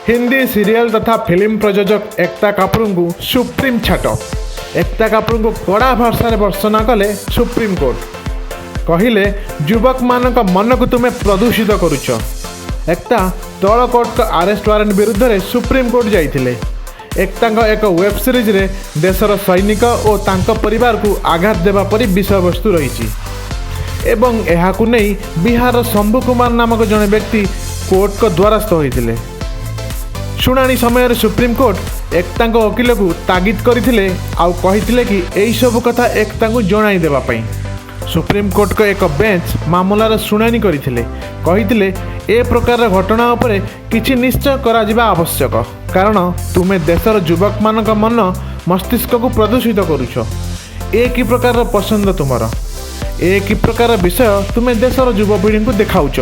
Hindi serial तथा film प्रयोजक एकता कपूर को सुप्रीम छाट। एकता कपूर को कड़ा भाषा भर्सना कले सुप्रीम कोर्ट। कहले युवक मानक मन को तुम्हें प्रदूषित करुच। एकता तल कोर्ट का अरेस्ट वारंट विरुद्ध में सुप्रीम कोर्ट जाइथिले। एकता एक वेब सीरीज रे देशर सैनिक और तांको परिवार को आघात देवा परी विषय वस्तु रही एवं एहाकु नहीं बिहार शंभु कुमार नामक जड़े व्यक्ति कोर्ट को द्वारस्थ होते। शुणाणी समय सुप्रीम कोर्ट एकता वकिल को तागिद करथिले आउ कहिथिले कि एई सब कथा एकता को जणाई देबा पई। सुप्रीम कोर्ट को एक बेंच मामलार शुणाणी करथिले कहिथिले ए प्रकार घटना उपरे किछि निश्चय करा जिबा आवश्यक, कारण तुमे देशर युवक मानक मन मस्तिष्क को प्रदूषित करुछ। ए कि प्रकार पसंद तुमर, ए कि प्रकार विषय तुमे देशर युवपीढ़ी को देखाउछ।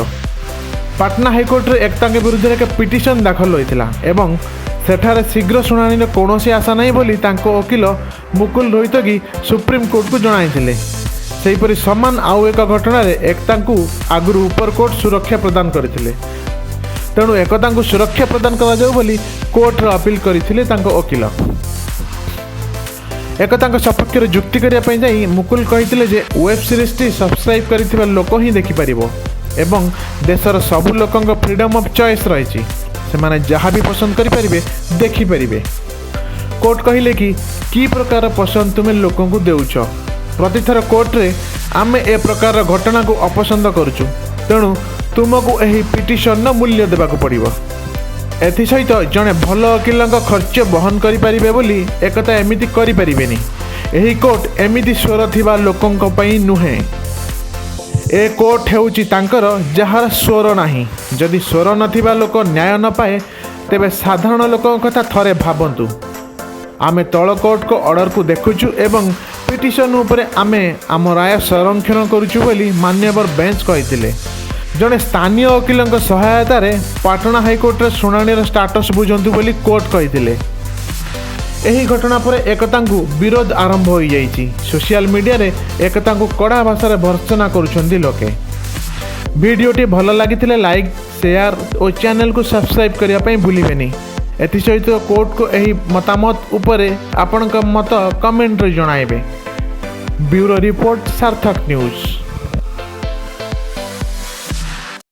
पाटना हाइकोर्ट रे एकता के विरुद्ध एक पिटिशन दाखल होइथिला एवं सेठारे शीघ्र शुणाणी कौनसी आशा नहीं बोली तांको वकिल मुकुल रोहतगी सुप्रीम कोर्ट को जणाइथिले। सेहीपरि समान आउ एक घटना रे एकता को आगुरु ऊपर कोर्ट सुरक्षा प्रदान करथिले, तेणु एकता को सुरक्षा प्रदान करा जाऊ बोली कोर्ट रे अपील करथिले तांको वकिल। एकता सपक्ष रे जुक्ति करिया पई जाई मुकुल कहिथिले जे वेब सीरीज टी सब्सक्राइब करिथिबा लोक ही देखि परिबो एवं देशर सबु लोकंग फ्रीडम ऑफ चॉइस रही से माने जहाँ भी पसंद करें देखिपारे। कोर्ट कहले कि प्रकार पसंद तुम्हें लोक को देउछ। प्रतिथर कोर्ट रे आमे ए प्रकार घटना को अपसंद करुचु, तेणु तुमको यही पिटिशन मूल्य देवाक पड़िबो। एथि सहित जड़े भल वकिल खर्च बहन करें बोली एकता एमिति करि परिबेनी। एही कोर्ट एमिति स्वर थिबा लोकंक पई नुहे। ए कोर्ट हेउची तांकर जहार स्वर नाही। जदि स्वर नथिबा लोक न्याय न पाए तेबे साधारण लोक कथा थरे भाबंतु। आमे तल कोर्ट को ऑर्डर को देखुचु एवं पिटिशन उपरे आमे आम राय संरक्षण करुचु बोली मान्यवर बेंच कहिथिले। जड़े स्थानीय वकिल सहायता रे पाटना हाइकोर्ट रे शुणाणी स्टाटस बुझंतु बोली कोर्ट कहिथिले। एही घटना पर एकता को विरोध आरंभ हो जाइछि। सोशल मीडिया रे एकता को कड़ा भाषा भर्सना करुछंती लोके। वीडियोटी भल लागिथिले लाइक शेयर और चैनल को सब्सक्राइब करिया पई भूलिबेनी। एथि सहित कोर्ट को एही मतामत उपरे आपनका मत कमेंट रे जणाइबे। ब्यूरो रिपोर्ट सार्थक न्यूज।